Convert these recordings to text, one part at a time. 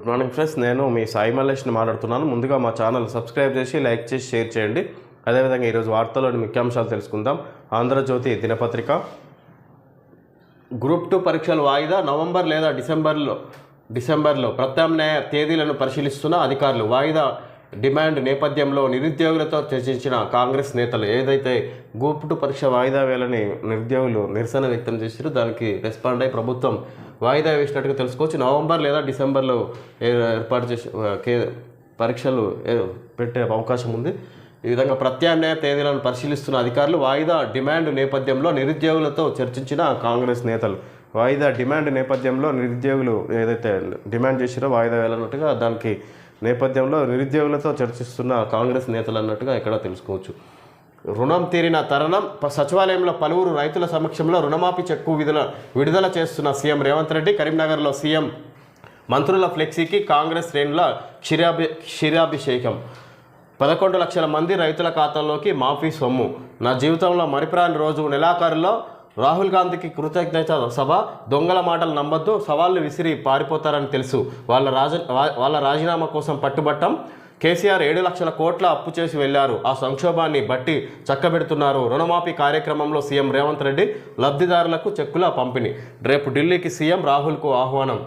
Good morning friends, నేను మీ సాయి మల్లేష్ని మాట్లాడుతున్నాను. ముందుగా మా ఛానల్ సబ్స్క్రైబ్ చేసి లైక్ చేసి షేర్ చేయండి. అదేవిధంగా ఈరోజు వార్తల్లోని ముఖ్యాంశాలు తెలుసుకుందాం. ఆంధ్రజ్యోతి దినపత్రిక గ్రూప్ 2 పరీక్షలు వాయిదా నవంబర్ లేదా డిసెంబర్లో ప్రత్యామ్నాయ తేదీలను పరిశీలిస్తున్న అధికారులు. వాయిదా డిమాండ్ నేపథ్యంలో నిరుద్యోగులతో చర్చించిన కాంగ్రెస్ నేతలు. ఏదైతే గ్రూప్ 2 పరీక్ష వాయిదా వేయాలని నిరుద్యోగులు నిరసన వ్యక్తం చేశారో దానికి రెస్పాండ్ అయ్యి ప్రభుత్వం వాయిదా వేసినట్టుగా తెలుసుకోవచ్చు. నవంబర్ లేదా డిసెంబర్లో ఏర్పాటు చేసే పరీక్షలు పెట్టే అవకాశం ఉంది. ఈ విధంగా ప్రత్యామ్నాయ తేదీలను పరిశీలిస్తున్న అధికారులు. వాయిదా డిమాండ్ నేపథ్యంలో నిరుద్యోగులతో చర్చించిన కాంగ్రెస్ నేతలు. వాయిదా డిమాండ్ నేపథ్యంలో నిరుద్యోగులు ఏదైతే డిమాండ్ చేశారో వాయిదా వేయాలన్నట్టుగా దానికి నేపథ్యంలో నిరుద్యోగులతో చర్చిస్తున్న కాంగ్రెస్ నేతలు అన్నట్టుగా ఇక్కడ తెలుసుకోవచ్చు. రుణం తీరిన తరుణం. సచివాలయంలో పలువురు రైతుల సమక్షంలో రుణమాఫీ చెక్కు విడుదల చేస్తున్న సీఎం రేవంత్ రెడ్డి. కరీంనగర్లో సీఎం మంత్రుల ఫ్లెక్సీకి కాంగ్రెస్ శ్రేణుల క్షీరాభిషేకం. 11 లక్షల మంది రైతుల ఖాతాల్లోకి మాఫీ సొమ్ము. నా జీవితంలో మరిపురాని రోజు. నెలాఖరులో రాహుల్ గాంధీకి కృతజ్ఞత సభ. దొంగల మాటలు నమ్మొద్దు, సవాళ్లు విసిరి పారిపోతారని తెలుసు. వాళ్ళ రాజీనామా కోసం పట్టుబట్టం. కేసీఆర్ 7 లక్షల కోట్ల అప్పు చేసి వెళ్లారు. ఆ సంక్షోభాన్ని బట్టి చక్కబెడుతున్నారు. రుణమాఫీ కార్యక్రమంలో సీఎం రేవంత్ రెడ్డి. లబ్ధిదారులకు చెక్కుల పంపిణీ. రేపు ఢిల్లీకి సీఎం రాహుల్కు ఆహ్వానం.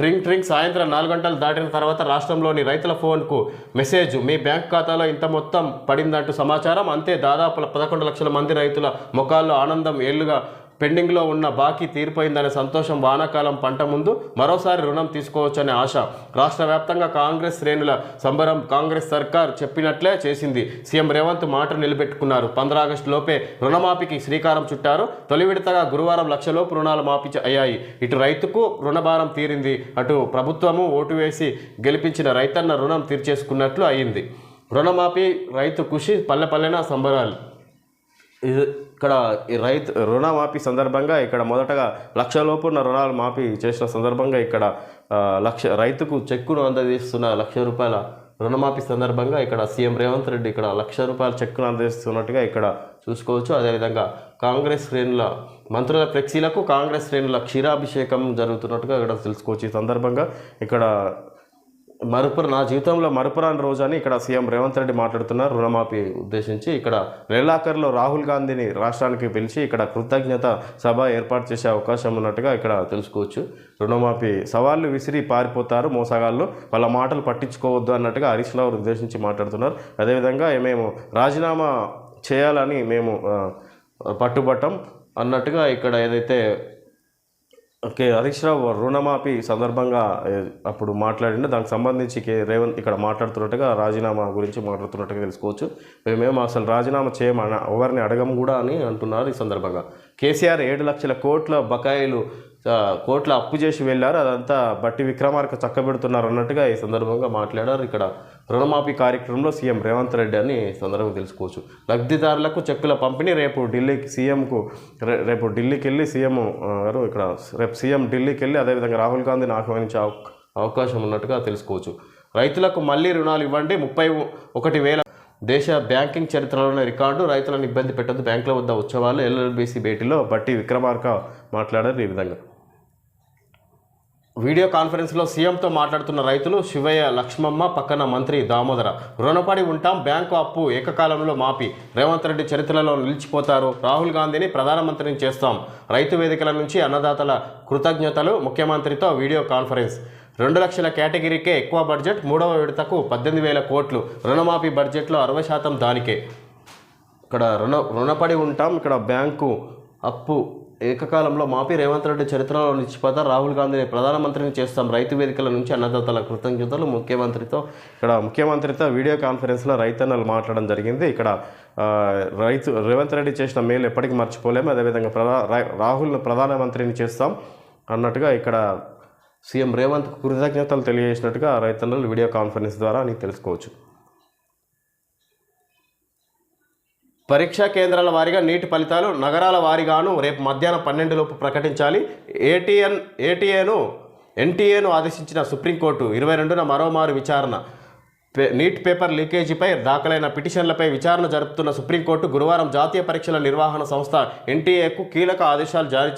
ట్రింగ్ సాయంత్రం 4 గంటలు దాటిన తర్వాత రాష్ట్రంలోని రైతుల ఫోన్కు మెసేజ్. మీ బ్యాంక్ ఖాతాలో ఇంత మొత్తం పడిందంటూ సమాచారం. అంతే, దాదాపు 11 లక్షల మంది రైతుల ముఖాల్లో ఆనందం. ఏళ్లుగా పెండింగ్లో ఉన్న బాకీ తీరిపోయిందనే సంతోషం. వానాకాలం పంట ముందు మరోసారి రుణం తీసుకోవచ్చనే ఆశ. రాష్ట్ర వ్యాప్తంగా కాంగ్రెస్ శ్రేణుల సంబరం. కాంగ్రెస్ సర్కార్ చెప్పినట్లే చేసింది. సీఎం రేవంత్ మాట నిలబెట్టుకున్నారు. 15 ఆగస్టు లోపే రుణమాఫీకి శ్రీకారం చుట్టారు. తొలి విడతగా గురువారం 1 లక్షలోపు రుణాలు మాఫీ అయ్యాయి. ఇటు రైతుకు రుణభారం తీరింది, అటు ప్రభుత్వము ఓటు వేసి గెలిపించిన రైతన్న రుణం తీర్చేసుకున్నట్లు అయింది. రుణమాఫీ రైతు కృషి పల్లెపల్లెన సంబరాలు. ఇక్కడ ఈ రుణమాఫీ సందర్భంగా ఇక్కడ మొదటగా 1 లక్షలోపు ఉన్న రుణాలు మాఫీ చేసిన సందర్భంగా ఇక్కడ రైతుకు చెక్కును అందజేస్తున్న 1 లక్ష రూపాయల రుణమాఫీ సందర్భంగా ఇక్కడ సీఎం రేవంత్ రెడ్డి ఇక్కడ 1 లక్ష రూపాయల చెక్కును అందజేస్తున్నట్టుగా ఇక్కడ చూసుకోవచ్చు. అదేవిధంగా కాంగ్రెస్ శ్రేణుల మంత్రుల ఫ్లెక్సీలకు కాంగ్రెస్ శ్రేణుల క్షీరాభిషేకం జరుగుతున్నట్టుగా ఇక్కడ తెలుసుకోవచ్చు. ఈ సందర్భంగా ఇక్కడ నా జీవితంలో మరుపురాని రోజు అని ఇక్కడ సీఎం రేవంత్ రెడ్డి మాట్లాడుతున్నారు. రుణమాఫీ ఉద్దేశించి ఇక్కడ నెలాఖరులో రాహుల్ గాంధీని రాష్ట్రానికి పిలిచి ఇక్కడ కృతజ్ఞత సభ ఏర్పాటు చేసే అవకాశం ఉన్నట్టుగా ఇక్కడ తెలుసుకోవచ్చు. రుణమాఫీ సవాళ్లు విసిరి పారిపోతారు మోసగాళ్ళు, వాళ్ళ మాటలు పట్టించుకోవద్దు అన్నట్టుగా హరీష్ రావు ఉద్దేశించి మాట్లాడుతున్నారు. అదేవిధంగా మేము రాజీనామా చేయాలని మేము పట్టుబట్టం అన్నట్టుగా ఇక్కడ ఏదైతే హరీష్ రావు రుణమాఫీ సందర్భంగా అప్పుడు మాట్లాడిండే దానికి సంబంధించి రేవంత్ ఇక్కడ మాట్లాడుతున్నట్టుగా రాజీనామా గురించి మాట్లాడుతున్నట్టుగా తెలుసుకోవచ్చు. మేము అసలు రాజీనామా చేయమని ఎవరిని అడగం కూడా అని అంటున్నారు. ఈ సందర్భంగా కేసీఆర్ 7 లక్షల కోట్ల అప్పు చేసి వెళ్ళారు, అదంతా బట్టి విక్రమార్క చక్కబెడుతున్నారు అన్నట్టుగా ఈ సందర్భంగా మాట్లాడారు. ఇక్కడ రుణమాఫీ కార్యక్రమంలో సీఎం రేవంత్ రెడ్డి అని సందర్భంగా తెలుసుకోవచ్చు. లబ్ధిదారులకు చెక్కుల పంపిణీ. రేపు ఢిల్లీకి వెళ్ళి సీఎం గారు ఇక్కడ సీఎం ఢిల్లీకి వెళ్ళి అదేవిధంగా రాహుల్ గాంధీని ఆహ్వానించే అవకాశం ఉన్నట్టుగా తెలుసుకోవచ్చు. రైతులకు మళ్లీ రుణాలు ఇవ్వండి. 31,000 దేశ బ్యాంకింగ్ చరిత్రలోనే రికార్డు. రైతులను ఇబ్బంది పెట్టద్దు, బ్యాంకుల వద్ద ఉత్సవాలు. ఎల్ఎల్బీసీ భేటీలో బట్టి విక్రమార్క మాట్లాడారు. ఈ విధంగా వీడియో కాన్ఫరెన్స్లో సీఎంతో మాట్లాడుతున్న రైతులు. శివయ్య, లక్ష్మమ్మ, పక్కన మంత్రి దామోదర. రుణపడి ఉంటాం, బ్యాంకు అప్పు ఏకకాలంలో మాఫీ. రేవంత్ రెడ్డి చరిత్రలో నిలిచిపోతారు. రాహుల్ గాంధీని ప్రధానమంత్రిని చేస్తాం. రైతు వేదికల నుంచి అన్నదాతల కృతజ్ఞతలు. ముఖ్యమంత్రితో వీడియో కాన్ఫరెన్స్. 2 లక్షల కేటగిరీకే ఎక్కువ బడ్జెట్. 3వ విడతకు 18,000 కోట్లు. రుణమాఫీ బడ్జెట్లో 60% దానికే. ఇక్కడ రుణపడి ఉంటాం, ఇక్కడ బ్యాంకు అప్పు ఏకకాలంలో మాఫీ. రేవంత్ రెడ్డి చరిత్రలో నిలిచిపోతారు. రాహుల్ గాంధీని ప్రధానమంత్రిని చేస్తాం. రైతు వేదికల నుంచి అన్నదాతల కృతజ్ఞతలు. ముఖ్యమంత్రితో వీడియో కాన్ఫరెన్స్లో రైతన్నలు మాట్లాడడం జరిగింది. ఇక్కడ రేవంత్ రెడ్డి చేసిన మేలు ఎప్పటికీ మర్చిపోలేము. అదేవిధంగా రాహుల్ను ప్రధానమంత్రిని చేస్తాం అన్నట్టుగా ఇక్కడ సీఎం రేవంత్ కృతజ్ఞతలు తెలియజేసినట్టుగా రైతన్నలు వీడియో కాన్ఫరెన్స్ ద్వారా అని తెలుసుకోవచ్చు. పరీక్షా కేంద్రాల వారీగా నీటి ఫలితాలు. నగరాల వారీగాను రేపు మధ్యాహ్నం 12 లోపు ప్రకటించాలి. ఎన్టీఏను ఆదేశించిన సుప్రీంకోర్టు. 22న మరోమారు విచారణ. నీట్ పేపర్ లీకేజీపై దాఖలైన పిటిషన్లపై విచారణ జరుపుతున్న సుప్రీంకోర్టు గురువారం జాతీయ పరీక్షల నిర్వహణ సంస్థ ఎన్టీఏకు కీలక ఆదేశాలు జారీ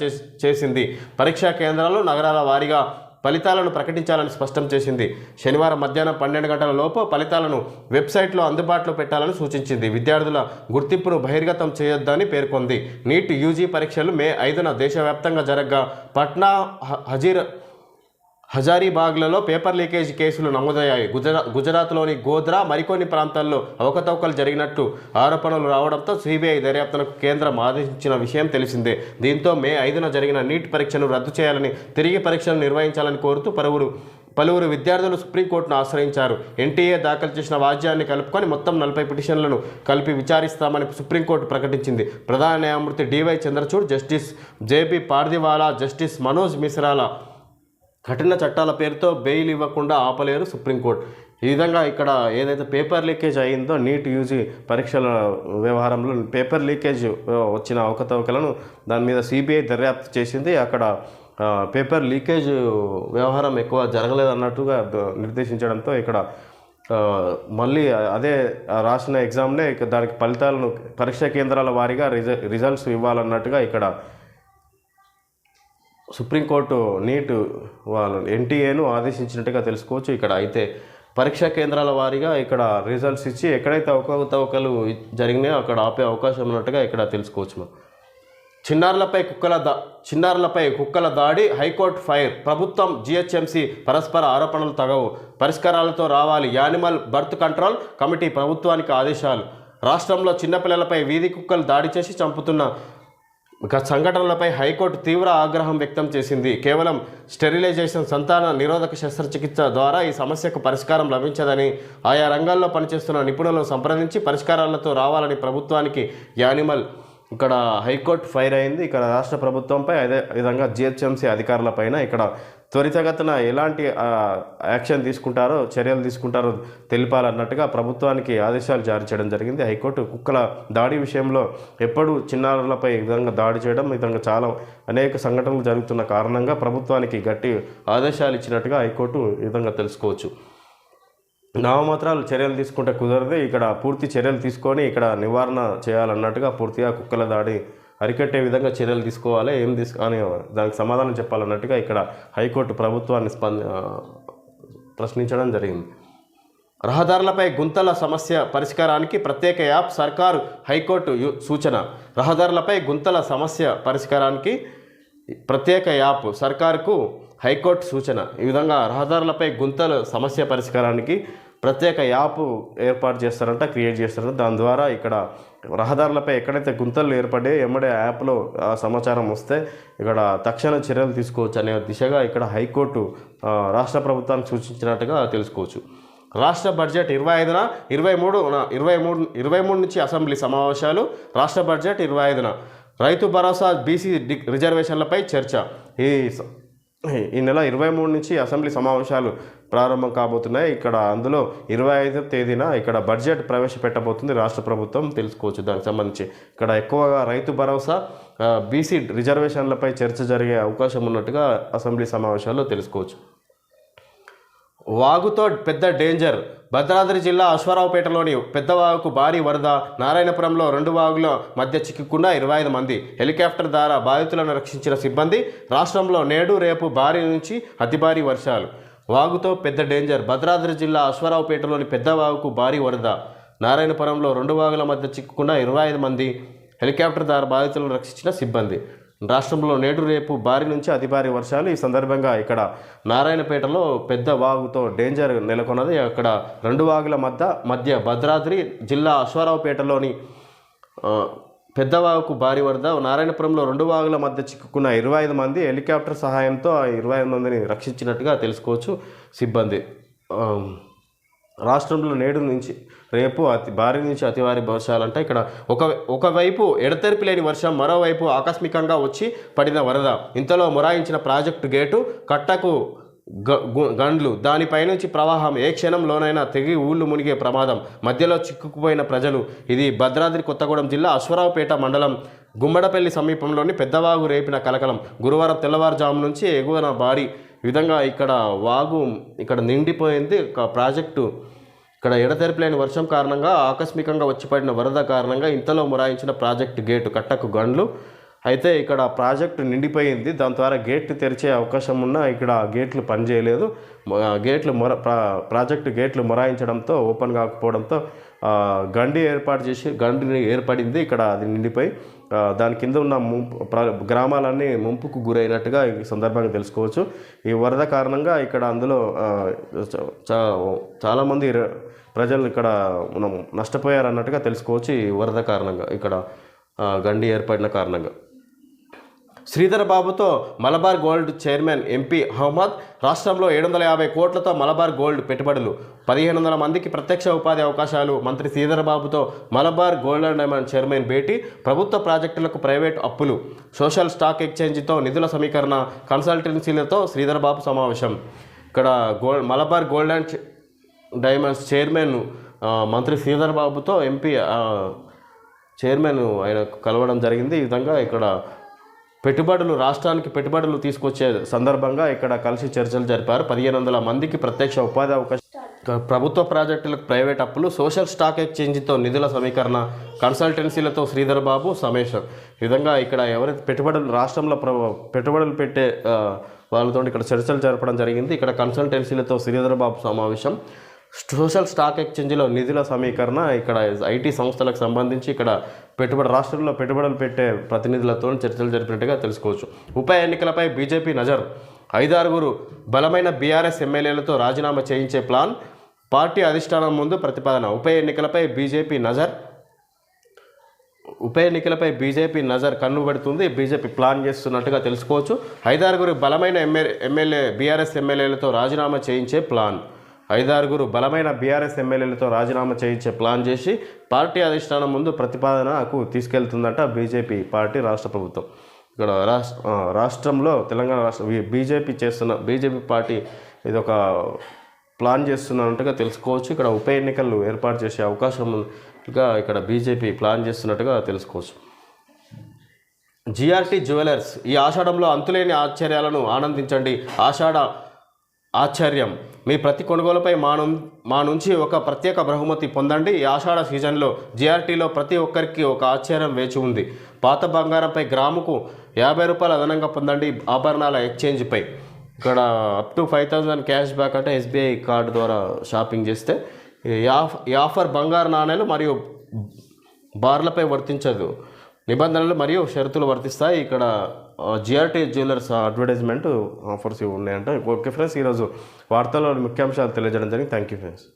చేసింది. పరీక్షా కేంద్రాలు నగరాల వారీగా ఫలితాలను ప్రకటించాలని స్పష్టం చేసింది. శనివారం మధ్యాహ్నం 12 గంటల లోపు ఫలితాలను వెబ్సైట్లో అందుబాటులో పెట్టాలని సూచించింది. విద్యార్థుల గుర్తింపును బహిర్గతం చేయొద్దని పేర్కొంది. నీట్ యూజీ పరీక్షలు మే 5న దేశవ్యాప్తంగా జరగగా పట్నా, హజారీబాగ్లలో పేపర్ లీకేజ్ కేసులు నమోదయ్యాయి. గుజరాత్లోని గోధ్రా మరికొన్ని ప్రాంతాల్లో అవకతవకలు జరిగినట్టు ఆరోపణలు రావడంతో సిబిఐ దర్యాప్తునకు కేంద్రం ఆదేశించిన విషయం తెలిసిందే. దీంతో మే 5న జరిగిన నీట్ పరీక్షను రద్దు చేయాలని, తిరిగి పరీక్షలు నిర్వహించాలని కోరుతూ పలువురు విద్యార్థులు సుప్రీంకోర్టును ఆశ్రయించారు. ఎన్టీఏ దాఖలు చేసిన వాద్యాన్ని కలుపుకొని మొత్తం 40 పిటిషన్లను కలిపి విచారిస్తామని సుప్రీంకోర్టు ప్రకటించింది. ప్రధాన న్యాయమూర్తి D Y Chandrachud, justice J B Pardiwala, justice Manoj మిశ్రాల కఠిన చట్టాల పేరుతో బెయిల్ ఇవ్వకుండా ఆపలేరు సుప్రీంకోర్టు. ఈ విధంగా ఇక్కడ ఏదైతే పేపర్ లీకేజ్ అయిందో నీట్ యూజీ పరీక్షల వ్యవహారంలో పేపర్ లీకేజ్ వచ్చిన అవకతవకలను దాని మీద సిబిఐ దర్యాప్తు చేసింది. అక్కడ పేపర్ లీకేజ్ వ్యవహారం ఎక్కువ జరగలేదన్నట్టుగా నిర్దేశించడంతో ఇక్కడ మళ్ళీ అదే రాసిన ఎగ్జామ్నే దానికి ఫలితాలను పరీక్షా కేంద్రాల వారీగా రిజల్ట్స్ ఇవ్వాలన్నట్టుగా ఇక్కడ సుప్రీంకోర్టు నీట్ వాళ్ళు ఎన్టీఏను ఆదేశించినట్టుగా తెలుసుకోవచ్చు. ఇక్కడ అయితే పరీక్షా కేంద్రాల వారీగా ఇక్కడ రిజల్ట్స్ ఇచ్చి ఎక్కడైతే అవకతవకలు జరిగినాయో అక్కడ ఆపే అవకాశం ఉన్నట్టుగా ఇక్కడ తెలుసుకోవచ్చు. చిన్నారులపై కుక్కల దాడి, హైకోర్టు ఫైర్. ప్రభుత్వం జిహెచ్ఎంసీ పరస్పర ఆరోపణలు తగవు, పరిష్కారాలతో రావాలి. యానిమల్ బర్త్ కంట్రోల్ కమిటీ ప్రభుత్వానికి ఆదేశాలు. రాష్ట్రంలో చిన్నపిల్లలపై వీధి కుక్కలు దాడి చేసి చంపుతున్న సంఘటనలపై హైకోర్టు తీవ్ర ఆగ్రహం వ్యక్తం చేసింది. కేవలం స్టెరిలైజేషన్, సంతాన నిరోధక శస్త్రచికిత్స ద్వారా ఈ సమస్యకు పరిష్కారం లభించదని, ఆయా రంగాల్లో పనిచేస్తున్న నిపుణులను సంప్రదించి పరిష్కారాలతో రావాలని ప్రభుత్వానికి యానిమల్ ఇక్కడ హైకోర్టు ఫైర్ అయింది. ఇక్కడ రాష్ట్ర ప్రభుత్వంపై అదే విధంగా జిహెచ్ఎంసీ అధికారులపైన ఇక్కడ త్వరితగతిన ఎలాంటి చర్యలు తీసుకుంటారో తెలిపాలన్నట్టుగా ప్రభుత్వానికి ఆదేశాలు జారీ చేయడం జరిగింది. హైకోర్టు కుక్కల దాడి విషయంలో ఎప్పుడూ చిన్నారులపై ఈ విధంగా దాడి చేయడం, ఈ విధంగా చాలా అనేక సంఘటనలు జరుగుతున్న కారణంగా ప్రభుత్వానికి గట్టి ఆదేశాలు ఇచ్చినట్టుగా హైకోర్టు ఈ విధంగా తెలుసుకోవచ్చు. నామమాత్రాలు చర్యలు తీసుకుంటే కుదరదు, ఇక్కడ పూర్తి చర్యలు తీసుకొని ఇక్కడ నివారణ చేయాలన్నట్టుగా పూర్తిగా కుక్కల దాడి అరికట్టే విధంగా చర్యలు తీసుకోవాలి, అని దానికి సమాధానం చెప్పాలన్నట్టుగా ఇక్కడ హైకోర్టు ప్రభుత్వాన్ని ప్రశ్నించడం జరిగింది. రహదారులపై గుంతల సమస్య పరిష్కారానికి ప్రత్యేక యాప్ సర్కారు, హైకోర్టు సూచన. రహదారులపై గుంతల సమస్య పరిష్కారానికి ప్రత్యేక యాప్ సర్కారుకు హైకోర్టు సూచన. ఈ విధంగా రహదారులపై గుంతల సమస్య పరిష్కారానికి ప్రత్యేక యాప్ ఏర్పాటు చేస్తారంట, క్రియేట్ చేస్తారంట. దాని ద్వారా ఇక్కడ రహదారులపై ఎక్కడైతే గుంతలు ఏర్పడే ఎమ్మడే యాప్లో సమాచారం వస్తే ఇక్కడ తక్షణ చర్యలు తీసుకోవచ్చు అనే దిశగా ఇక్కడ హైకోర్టు రాష్ట్ర ప్రభుత్వానికి సూచించినట్టుగా తెలుసుకోవచ్చు. రాష్ట్ర బడ్జెట్ 25న 23 నుంచి అసెంబ్లీ సమావేశాలు. రాష్ట్ర బడ్జెట్ 25న రైతు భరోసా, బీసీ రిజర్వేషన్లపై చర్చ. ఈ నెల 23 నుంచి అసెంబ్లీ సమావేశాలు ప్రారంభం కాబోతున్నాయి. ఇక్కడ అందులో 25వ తేదీన ఇక్కడ బడ్జెట్ ప్రవేశపెట్టబోతుంది రాష్ట్ర ప్రభుత్వం, తెలుసుకోవచ్చు. దానికి సంబంధించి ఇక్కడ ఎక్కువగా రైతు భరోసా, బీసీ రిజర్వేషన్లపై చర్చ జరిగే అవకాశం ఉన్నట్టుగా అసెంబ్లీ సమావేశాల్లో తెలుసుకోవచ్చు. వాగుతో పెద్ద డేంజర్. భద్రాద్రి జిల్లా అశ్వారావుపేటలోని పెద్దవాగుకు భారీ వరద. నారాయణపురంలో 2 వాగుల మధ్య చిక్కుకున్న 25 మంది. హెలికాప్టర్ ద్వారా బాధితులను రక్షించిన సిబ్బంది. రాష్ట్రంలో నేడు రేపు భారీ నుంచి అతి భారీ వర్షాలు. వాగుతో పెద్ద డేంజర్. భద్రాద్రి జిల్లా అశ్వారావుపేటలోని పెద్దవాగుకు భారీ వరద. నారాయణపురంలో 2 వాగుల మధ్య చిక్కుకున్న 25 మంది. హెలికాప్టర్ ద్వారా బాధితులను రక్షించిన సిబ్బంది. రాష్ట్రంలో నేడు రేపు భారీ నుంచి అతి భారీ వర్షాలు. ఈ సందర్భంగా ఇక్కడ నారాయణపేటలో పెద్ద వాగుతో డేంజర్ నెలకొన్నది. అక్కడ 2 వాగుల మధ్య భద్రాద్రి జిల్లా అశ్వారావుపేటలోని పెద్దవాగుకు భారీ వరద. నారాయణపురంలో 2 వాగుల మధ్య చిక్కుకున్న 25 మంది. హెలికాప్టర్ సహాయంతో ఆ 25 మందిని రక్షించినట్టుగా తెలుసుకోవచ్చు సిబ్బంది. రాష్ట్రంలో నేడు నుంచి రేపు భారీ నుంచి అతి భారీ వర్షాలంటే ఇక్కడ ఒకవైపు ఎడతెరిపి లేని వర్షం, మరోవైపు ఆకస్మికంగా వచ్చి పడిన వరద. ఇంతలో మొరాయించిన ప్రాజెక్టు గేటు, కట్టకు గండ్లు, దానిపై నుంచి ప్రవాహం. ఏ క్షణంలోనైనా తెగి ఊళ్ళు మునిగే ప్రమాదం. మధ్యలో చిక్కుకుపోయిన ప్రజలు. ఇది భద్రాద్రి కొత్తగూడెం జిల్లా అశ్వారావుపేట మండలం గుమ్మడపల్లి సమీపంలోని పెద్దవాగు రేపిన కలకలం. గురువారం తెల్లవారుజాము నుంచి ఎగువన భారీ విధంగా ఇక్కడ వాగు ఇక్కడ నిండిపోయింది. ప్రాజెక్టు ఇక్కడ ఎడతెరిపిలేని వర్షం కారణంగా ఆకస్మికంగా వచ్చిపడిన వరద కారణంగా ఇంతలో మొరాయించిన ప్రాజెక్టు గేటు, కట్టకు గండ్లు, అయితే ఇక్కడ ప్రాజెక్టు నిండిపోయింది. దాని ద్వారా గేట్లు తెరిచే అవకాశం ఉన్నా ఇక్కడ గేట్లు పనిచేయలేదు. గేట్లు ప్రాజెక్టు గేట్లు మొరాయించడంతో ఓపెన్ కాకపోవడంతో గండి ఏర్పడింది. ఇక్కడ అది నిండిపోయి దాని కింద ఉన్న గ్రామాలన్నీ ముంపుకు గురైనట్టుగా ఈ సందర్భంగా తెలుసుకోవచ్చు. ఈ వరద కారణంగా ఇక్కడ అందులో చాలామంది ప్రజలు ఇక్కడ మనం నష్టపోయారు అన్నట్టుగా తెలుసుకోవచ్చు. ఈ వరద కారణంగా ఇక్కడ గండి ఏర్పడిన కారణంగా. శ్రీధర్ బాబుతో Malabar gold chairman MP Ahmed. రాష్ట్రంలో 750 కోట్లతో మలబార్ గోల్డ్ పెట్టుబడులు, 1500 మందికి ప్రత్యక్ష ఉపాధి అవకాశాలు. మంత్రి శ్రీధర్ బాబుతో Malabar gold and diamond chairman భేటీ. ప్రభుత్వ ప్రాజెక్టులకు ప్రైవేట్ అప్పులు, సోషల్ స్టాక్ ఎక్స్చేంజ్తో నిధుల సమీకరణ, కన్సల్టెన్సీలతో శ్రీధర్ బాబు సమావేశం. ఇక్కడ Malabar gold and diamonds chairman మంత్రి శ్రీధర్ బాబుతో ఎంపీ చైర్మన్ ఆయన కలవడం జరిగింది. ఈ విధంగా ఇక్కడ రాష్ట్రానికి పెట్టుబడులు తీసుకొచ్చే సందర్భంగా ఇక్కడ కలిసి చర్చలు జరిపారు. 1500 మందికి ప్రత్యక్ష ఉపాధి అవకాశం, ప్రభుత్వ ప్రాజెక్టులకు ప్రైవేట్ అప్పులు, సోషల్ స్టాక్ ఎక్స్చేంజ్తో నిధుల సమీకరణ, కన్సల్టెన్సీలతో శ్రీధర్ బాబు సమావేశం. ఈ విధంగా ఇక్కడ ఎవరైతే రాష్ట్రంలో పెట్టుబడులు పెట్టే వాళ్ళతో ఇక్కడ చర్చలు జరపడం జరిగింది. ఇక్కడ కన్సల్టెన్సీలతో శ్రీధర్ బాబు సమావేశం, సోషల్ స్టాక్ ఎక్స్చేంజ్లో నిధుల సమీకరణ, ఇక్కడ ఐటీ సంస్థలకు సంబంధించి ఇక్కడ రాష్ట్రంలో పెట్టుబడులు పెట్టే ప్రతినిధులతో చర్చలు జరిపినట్టుగా తెలుసుకోవచ్చు. ఉప ఎన్నికలపై బీజేపీ నజర్. 5-6 బలమైన బీఆర్ఎస్ ఎమ్మెల్యేలతో రాజీనామా చేయించే ప్లాన్, పార్టీ అధిష్టానం ముందు ప్రతిపాదన. ఉప ఎన్నికలపై బీజేపీ నజర్ కన్నుబడుతుంది. బీజేపీ ప్లాన్ చేస్తున్నట్టుగా తెలుసుకోవచ్చు. 5-6 బలమైన బీఆర్ఎస్ ఎమ్మెల్యేలతో రాజీనామా చేయించే ప్లాన్. 5-6 బలమైన బీఆర్ఎస్ ఎమ్మెల్యేలతో రాజీనామా చేయించే ప్లాన్ చేసి పార్టీ అధిష్టానం ముందు ప్రతిపాదనకు తీసుకెళ్తుందట బీజేపీ పార్టీ రాష్ట్ర ప్రభుత్వం. ఇక్కడ రాష్ట్రంలో తెలంగాణ బీజేపీ పార్టీ ఇది ఒక ప్లాన్ చేస్తున్నట్టుగా తెలుసుకోవచ్చు. ఇక్కడ ఉప ఎన్నికలు ఏర్పాటు చేసే అవకాశంగా ఇక్కడ బీజేపీ ప్లాన్ చేస్తున్నట్టుగా తెలుసుకోవచ్చు. GRT jewellers. ఈ ఆషాఢంలో అంతులేని ఆశ్చర్యాలను ఆనందించండి. ఆశ్చర్యం. మీ ప్రతి కొనుగోలుపై మా నుంచి ఒక ప్రత్యేక బహుమతి పొందండి. ఈ ఆషాఢ సీజన్లో జిఆర్టీలో ప్రతి ఒక్కరికి ఒక ఆశ్చర్యం వేచి ఉంది. పాత బంగారంపై గ్రాముకు 50 రూపాయలు అదనంగా పొందండి. ఆభరణాల ఎక్స్చేంజ్పై ఇక్కడ అప్ టు 5000 క్యాష్ బ్యాక్ అంటే ఎస్బీఐ కార్డు ద్వారా షాపింగ్ చేస్తే ఈ ఆఫర్ బంగారు నాణేలు మరియు బార్లపై వర్తించదు. నిబంధనలు మరియు షరతులు వర్తిస్తాయి. ఇక్కడ జిఆర్టీ జ్యువెలర్స్ అడ్వర్టైజ్మెంట్ ఆఫర్స్ ఉన్నాయంట. ఓకే ఫ్రెండ్స్, ఈరోజు వార్తల్లో ముఖ్యాంశాలు తెలియజేయడం జరిగింది. Thank you friends.